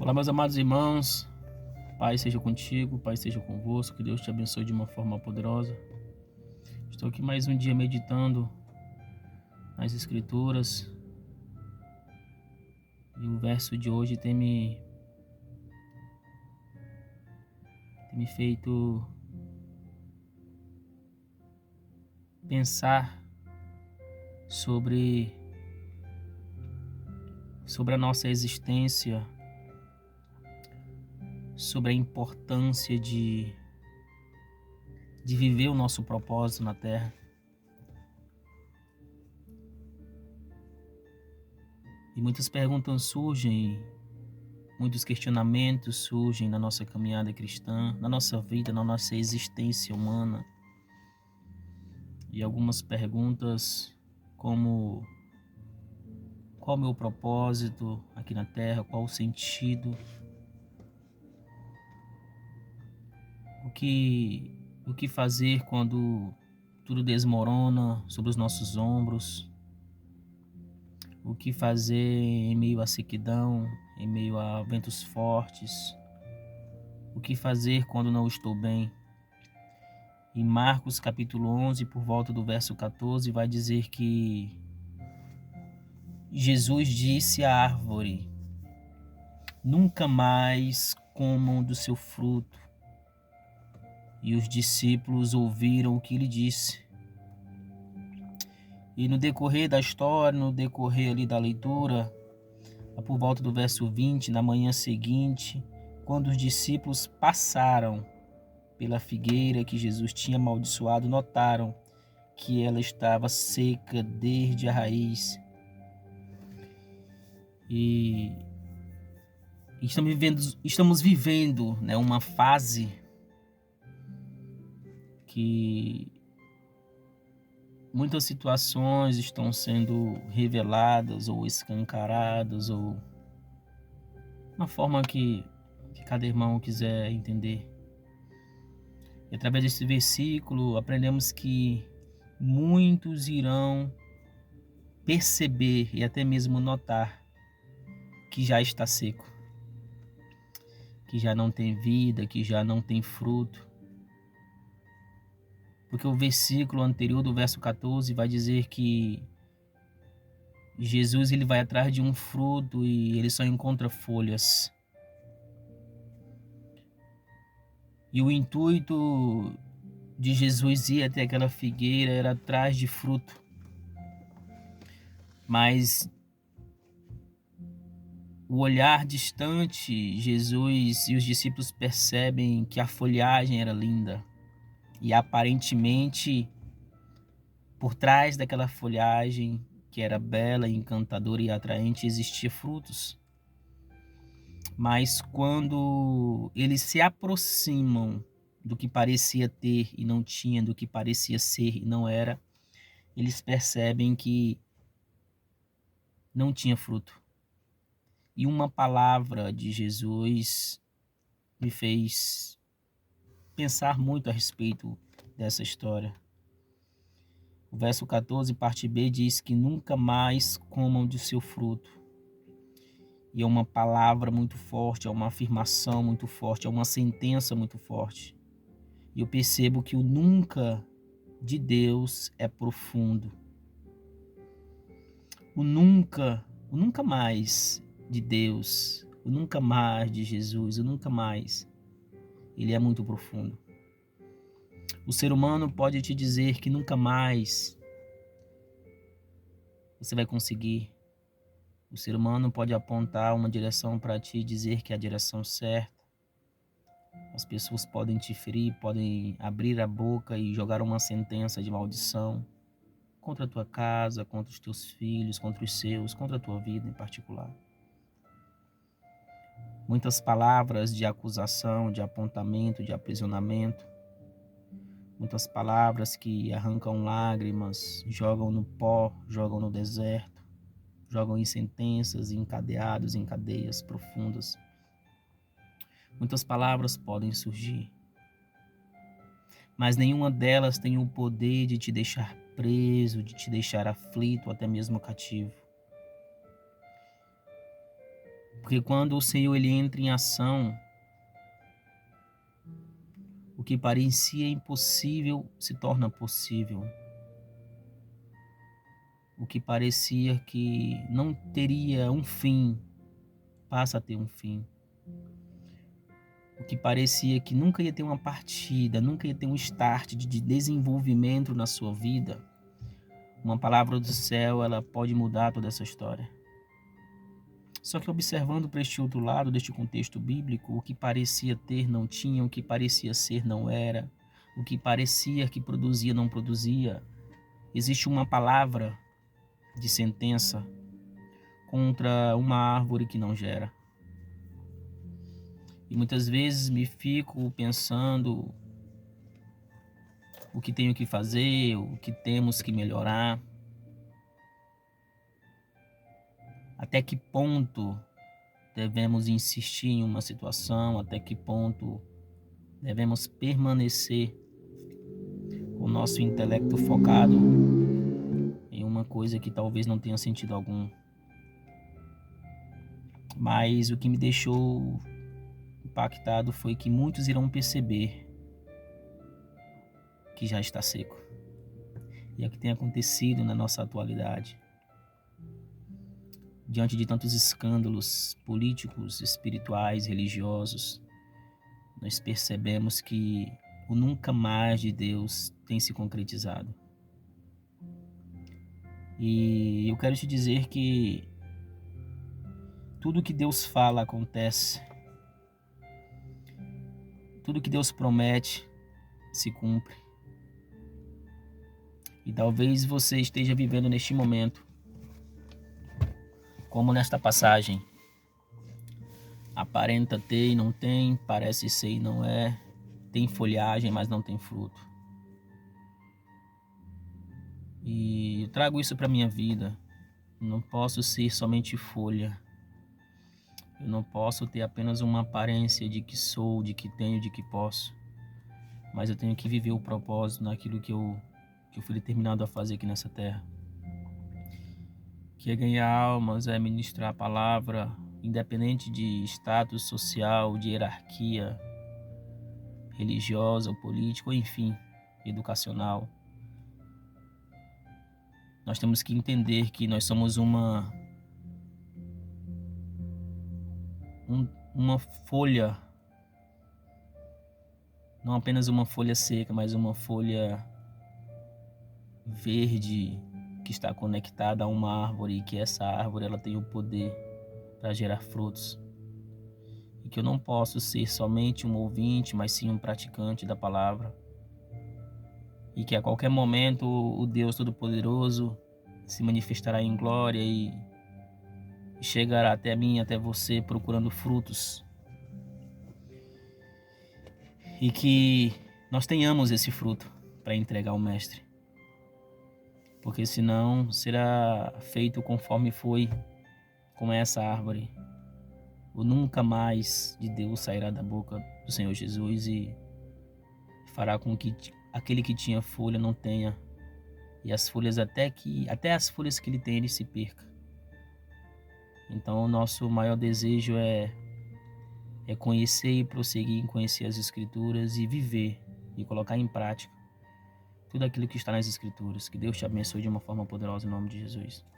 Olá, meus amados irmãos, Pai seja contigo, Pai seja convosco, que Deus te abençoe de uma forma poderosa. Estou aqui mais um dia meditando nas Escrituras e o verso de hoje tem me feito pensar sobre a nossa existência, sobre a importância de viver o nosso propósito na Terra. E muitas perguntas surgem, muitos questionamentos surgem na nossa caminhada cristã, na nossa vida, na nossa existência humana. E algumas perguntas como: qual o meu propósito aqui na Terra? Qual o sentido? O que fazer quando tudo desmorona sobre os nossos ombros? O que fazer em meio à sequidão, em meio a ventos fortes? O que fazer quando não estou bem? Em Marcos capítulo 11, por volta do verso 14, vai dizer que Jesus disse à árvore: nunca mais comam do seu fruto. E os discípulos ouviram o que ele disse. E no decorrer da história, no decorrer ali da leitura, por volta do verso 20, na manhã seguinte, quando os discípulos passaram pela figueira que Jesus tinha amaldiçoado, notaram que ela estava seca desde a raiz. E estamos vivendo, né, uma fase que muitas situações estão sendo reveladas ou escancaradas, ou uma forma que cada irmão quiser entender. E através desse versículo aprendemos que muitos irão perceber e até mesmo notar que já está seco, que já não tem vida, que já não tem fruto. Porque o versículo anterior do verso 14 vai dizer que Jesus ele vai atrás de um fruto e ele só encontra folhas. E o intuito de Jesus ir até aquela figueira era atrás de fruto. Mas o olhar distante, Jesus e os discípulos percebem que a folhagem era linda. E aparentemente, por trás daquela folhagem, que era bela, encantadora e atraente, existia frutos. Mas quando eles se aproximam do que parecia ter e não tinha, do que parecia ser e não era, eles percebem que não tinha fruto. E uma palavra de Jesus me fez pensar muito a respeito dessa história. O verso 14, parte B, diz que nunca mais comam de seu fruto. E é uma palavra muito forte, é uma afirmação muito forte, é uma sentença muito forte. E eu percebo que o nunca de Deus é profundo. O nunca mais de Deus, o nunca mais de Jesus, o nunca mais, ele é muito profundo. O ser humano pode te dizer que nunca mais você vai conseguir. O ser humano pode apontar uma direção para ti e dizer que é a direção certa. As pessoas podem te ferir, podem abrir a boca e jogar uma sentença de maldição contra a tua casa, contra os teus filhos, contra os seus, contra a tua vida em particular. Muitas palavras de acusação, de apontamento, de aprisionamento. Muitas palavras que arrancam lágrimas, jogam no pó, jogam no deserto, jogam em sentenças, encadeados em cadeias profundas. Muitas palavras podem surgir, mas nenhuma delas tem o poder de te deixar preso, de te deixar aflito, até mesmo cativo. Porque quando o Senhor ele entra em ação, o que parecia impossível se torna possível. O que parecia que não teria um fim, passa a ter um fim. O que parecia que nunca ia ter uma partida, nunca ia ter um start de desenvolvimento na sua vida, uma palavra do céu, ela pode mudar toda essa história. Só que observando para este outro lado, deste contexto bíblico, o que parecia ter não tinha, o que parecia ser não era, o que parecia que produzia não produzia, existe uma palavra de sentença contra uma árvore que não gera. E muitas vezes me fico pensando o que tenho que fazer, o que temos que melhorar. Até que ponto devemos insistir em uma situação, até que ponto devemos permanecer com o nosso intelecto focado em uma coisa que talvez não tenha sentido algum. Mas o que me deixou impactado foi que muitos irão perceber que já está seco. E é o que tem acontecido na nossa atualidade. Diante de tantos escândalos políticos, espirituais, religiosos, nós percebemos que o nunca mais de Deus tem se concretizado. E eu quero te dizer que tudo que Deus fala acontece. Tudo que Deus promete se cumpre. E talvez você esteja vivendo neste momento, como nesta passagem. Aparenta ter e não tem, parece ser e não é, tem folhagem, mas não tem fruto. E eu trago isso para minha vida. Eu não posso ser somente folha. Eu não posso ter apenas uma aparência de que sou, de que tenho, de que posso. Mas eu tenho que viver o propósito naquilo que eu fui determinado a fazer aqui nessa terra. Que é ganhar almas, é ministrar a palavra, independente de status social, de hierarquia religiosa ou política, ou enfim, educacional. Nós temos que entender que nós somos uma folha, não apenas uma folha seca, mas uma folha verde que está conectada a uma árvore, e que essa árvore ela tem o poder para gerar frutos. E que eu não posso ser somente um ouvinte, mas sim um praticante da palavra. E que a qualquer momento o Deus Todo-Poderoso se manifestará em glória e chegará até mim, até você, procurando frutos. E que nós tenhamos esse fruto para entregar ao Mestre. Porque senão será feito conforme foi com essa árvore. O nunca mais de Deus sairá da boca do Senhor Jesus e fará com que aquele que tinha folha não tenha, e as folhas até as folhas que ele tem, ele se perca. Então o nosso maior desejo é conhecer e prosseguir em conhecer as Escrituras e viver e colocar em prática tudo aquilo que está nas Escrituras. Que Deus te abençoe de uma forma poderosa em nome de Jesus.